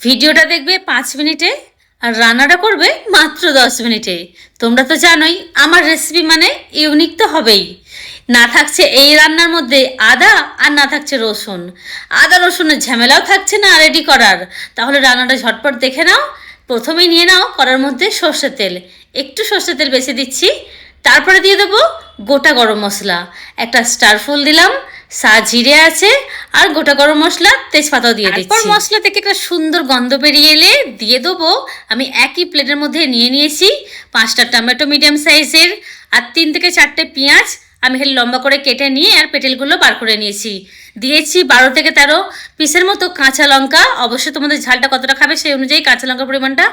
ভিডিওটা দেখবে 5 মিনিটে আর রান্নাটা করবে মাত্র 10 মিনিটে। তোমরা তো জানোই আমার রেসিপি মানে ইউনিক তো হবেই। না থাকছে এই রান্নার মধ্যে আদা আর না থাকছে রসুন। আদা রসুনের ঝামেলাও থাকছে না রেডি করার। তাহলে রান্নাটা ঝটপট দেখে নাও। প্রথমেই নিয়ে নাও কড়ার মধ্যে সর্ষের তেল, একটু সর্ষের তেল বেশি দিচ্ছি। তারপরে দিয়ে দেবো গোটা গরম মশলা, একটা স্টার ফুল দিলাম, জিরে আছে, আর গোটা গরম মশলা তেজপাতাও দিয়ে দিচ্ছি। তারপর মশলা থেকে একটা সুন্দর গন্ধ বেরিয়ে এলে দিয়ে দেবো আমি একই প্লেটের মধ্যে নিয়ে নিয়েছি 5টা টমেটো মিডিয়াম সাইজের, আর 3 থেকে 4টে পেঁয়াজ আমি খালি লম্বা করে কেটে নিয়ে আর পেটেলগুলো বার করে নিয়েছি। দিয়েছি 12 থেকে 13 পিসের মতো কাঁচা লঙ্কা। অবশ্যই তোমাদের ঝালটা কতটা খাবে সেই অনুযায়ী কাঁচা লঙ্কার পরিমাণটা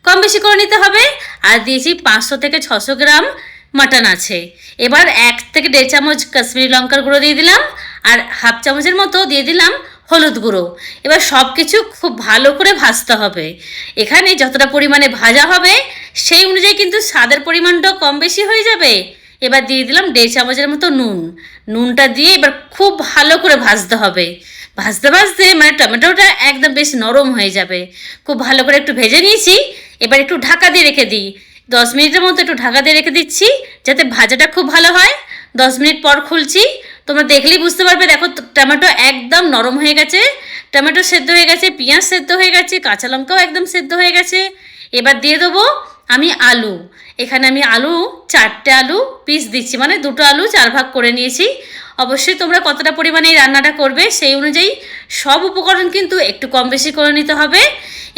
কম বেশি করে নিতে হবে। আর দিয়েছি 500 থেকে 600 গ্রাম মাটন আছে। এবার 1 থেকে 1.5 চামচ কাশ্মীরি লঙ্কার গুঁড়ো দিয়ে দিলাম, আর হাফ চামচের মতো দিয়ে দিলাম হলুদ গুঁড়ো। এবার সব কিছু খুব ভালো করে ভাজতে হবে। এখানে যতটা পরিমাণে ভাজা হবে সেই অনুযায়ী কিন্তু স্বাদের পরিমাণটাও কম বেশি হয়ে যাবে। এবার দিয়ে দিলাম 1.5 চামচের মতো নুনটা দিয়ে এবার খুব ভালো করে ভাজতে হবে। ভাজতে ভাজতে মানে টমেটোটা একদম বেশ নরম হয়ে যাবে। খুব ভালো করে একটু ভেজে নিয়েছি। এবার একটু ঢাকা দিয়ে রেখে দিই, 10 মিনিটের মতো একটু ঢাকা দিয়ে রেখে দিচ্ছি যাতে ভাজাটা খুব ভালো হয়। 10 মিনিট পর খুলছি, তোমরা দেখলেই বুঝতে পারবে। দেখো টমেটো একদম নরম হয়ে গেছে, টমেটো সেদ্ধ হয়ে গেছে, পেঁয়াজ সেদ্ধ হয়ে গেছে, কাঁচা লঙ্কাও একদম সেদ্ধ হয়ে গেছে। এবার দিয়ে দেবো আমি আলু। এখানে আমি আলু 4টে আলু পিস দিচ্ছি, মানে 2টো আলু 4 ভাগ করে নিয়েছি। অবশ্যই তোমরা কতটা পরিমাণে এই রান্নাটা করবে সেই অনুযায়ী সব উপকরণ কিন্তু একটু কম বেশি করে নিতে হবে।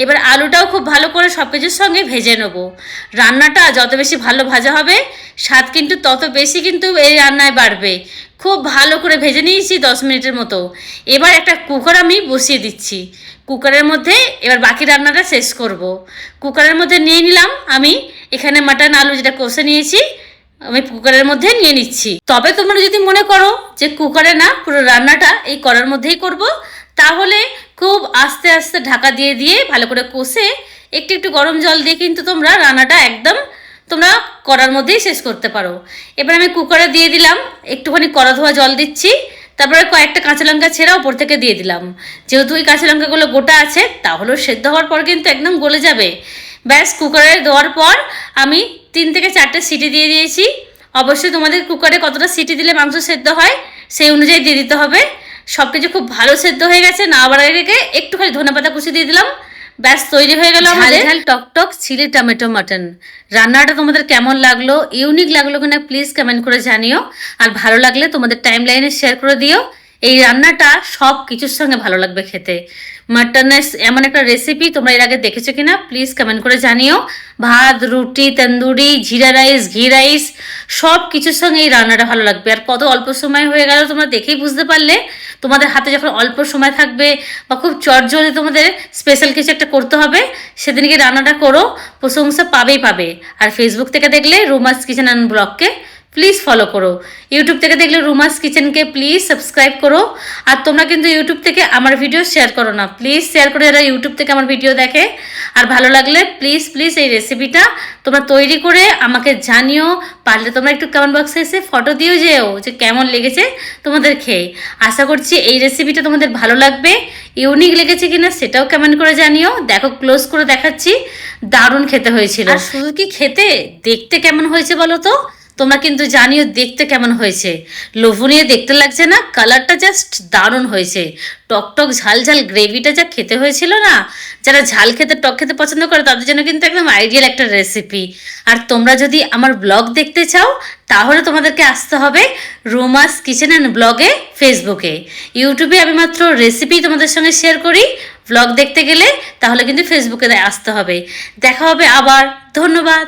এবার আলুটাও খুব ভালো করে সব কিছুর সঙ্গে ভেজে নেব। রান্নাটা যত বেশি ভালো ভাজা হবে স্বাদ কিন্তু তত বেশি কিন্তু এই রান্নায় বাড়বে। খুব ভালো করে ভেজে নিয়েছি 10 মিনিটের মতো। এবার একটা কুকার আমি বসিয়ে দিচ্ছি। কুকারের মধ্যে এবার বাকি রান্নাটা শেষ করব। কুকারের মধ্যে নিয়ে নিলাম আমি এখানে মাটন আলু যেটা কষে নিয়েছি, আমি কুকারের মধ্যে নিয়ে নিচ্ছি। তবে তোমরা যদি মনে করো যে কুকারে না পুরো রান্নাটা এই কড়ার মধ্যেই করব, তাহলে খুব আস্তে আস্তে ঢাকা দিয়ে দিয়ে ভালো করে কষে একটু একটু গরম জল দিয়ে কিন্তু তোমরা রান্নাটা একদম তোমরা কড়ার মধ্যেই শেষ করতে পারো। এবার আমি কুকারে দিয়ে দিলাম, একটুখানি কড়া ধোয়া জল দিচ্ছি। তারপরে কয়েকটা কাঁচা লঙ্কা ছেঁড়া উপর থেকে দিয়ে দিলাম। যেহেতু ওই কাঁচা লঙ্কাগুলো গোটা আছে তাহলেও সেদ্ধ হওয়ার পর কিন্তু একদম গলে যাবে। ব্যাস কুকারে দেওয়ার পর আমি 3 থেকে 4টে সিটি দিয়ে দিয়েছি। অবশ্যই তোমাদের কুকারে কতটা সিটি দিলে মাংস সেদ্ধ হয় সেই অনুযায়ী দিয়ে দিতে হবে। সব কিছু খুব ভালো সেদ্ধ হয়ে গেছে। না বাড়ার রেখে একটুখানি ধনেপাতা কুচি দিয়ে দিলাম। ব্যাস তৈরি হয়ে গেল আমাদের ঝাল টকটক চিলি টমেটো মাটন। রান্নাটা তোমাদের কেমন লাগলো, ইউনিক লাগলো কিনা প্লিজ কমেন্ট করে জানিও। আর ভালো লাগলে তোমাদের টাইম লাইনে শেয়ার করে দিও। এই রান্নাটা সব কিছুর সঙ্গে ভালো লাগবে খেতে। মাটনের এমন একটা রেসিপি তোমরা এর আগে দেখেছো কিনা প্লিজ কমেন্ট করে জানিও। ভাত, রুটি, তন্দুরি, জিরা রাইস, ঘি রাইস সব কিছুর সঙ্গে এই রান্নাটা ভালো লাগবে। আর কত অল্প সময় হয়ে গেল তোমরা দেখেই বুঝতে পারলে। তোমাদের হাতে যখন অল্প সময় থাকবে বা খুব চটজলদি তোমাদের স্পেশাল কিছু একটা করতে হবে, সেদিনকে রান্নাটা করো, প্রশংসা পাবেই পাবে। আর ফেসবুক থেকে দেখলে রুমাস কিচেন অ্যান্ড ব্লগকে প্লিজ ফলো করো। ইউটিউব থেকে দেখলে রুমাস কিচেনকে প্লিজ সাবস্ক্রাইব করো। আর তোমরা কিন্তু ইউটিউব থেকে আমার ভিডিও শেয়ার করো না, প্লিজ শেয়ার করে যারা ইউটিউব থেকে আমার ভিডিও দেখে। আর ভালো লাগলে প্লিজ প্লিজ এই রেসিপিটা তোমরা তৈরি করে আমাকে জানিও। পারলে তোমরা একটু কমেন্ট বক্সে এসে ফটো দিও যেও যে কেমন লেগেছে তোমাদের খেয়ে। আশা করছি এই রেসিপিটা তোমাদের ভালো লাগবে। ইউনিক লেগেছে কিনা সেটাও কমেন্ট করে জানিও। দেখো ক্লোজ করে দেখাচ্ছি, দারুণ খেতে হয়েছিল। আর শুধু কি খেতে, দেখতে কেমন হয়েছে বলো তো? তোমরা কিন্তু জানিও দেখতে কেমন হয়েছে। লোভনীয় দেখতে লাগছে না? কালারটা জাস্ট দারুণ হয়েছে। টকটক ঝাল ঝাল গ্রেভিটা যা খেতে হয়েছিল না, যারা ঝাল খেতে টক খেতে পছন্দ করে তাদের জন্য কিন্তু একদম আইডিয়াল একটা রেসিপি। আর তোমরা যদি আমার ব্লগ দেখতে চাও তাহলে তোমাদেরকে আসতে হবে রুমাস কিচেন অ্যান্ড ব্লগে ফেসবুকে। ইউটিউবে আমি মাত্র রেসিপি তোমাদের সঙ্গে শেয়ার করি। ব্লগ দেখতে গেলে তাহলে কিন্তু ফেসবুকে আসতে হবে। দেখা হবে আবার। ধন্যবাদ।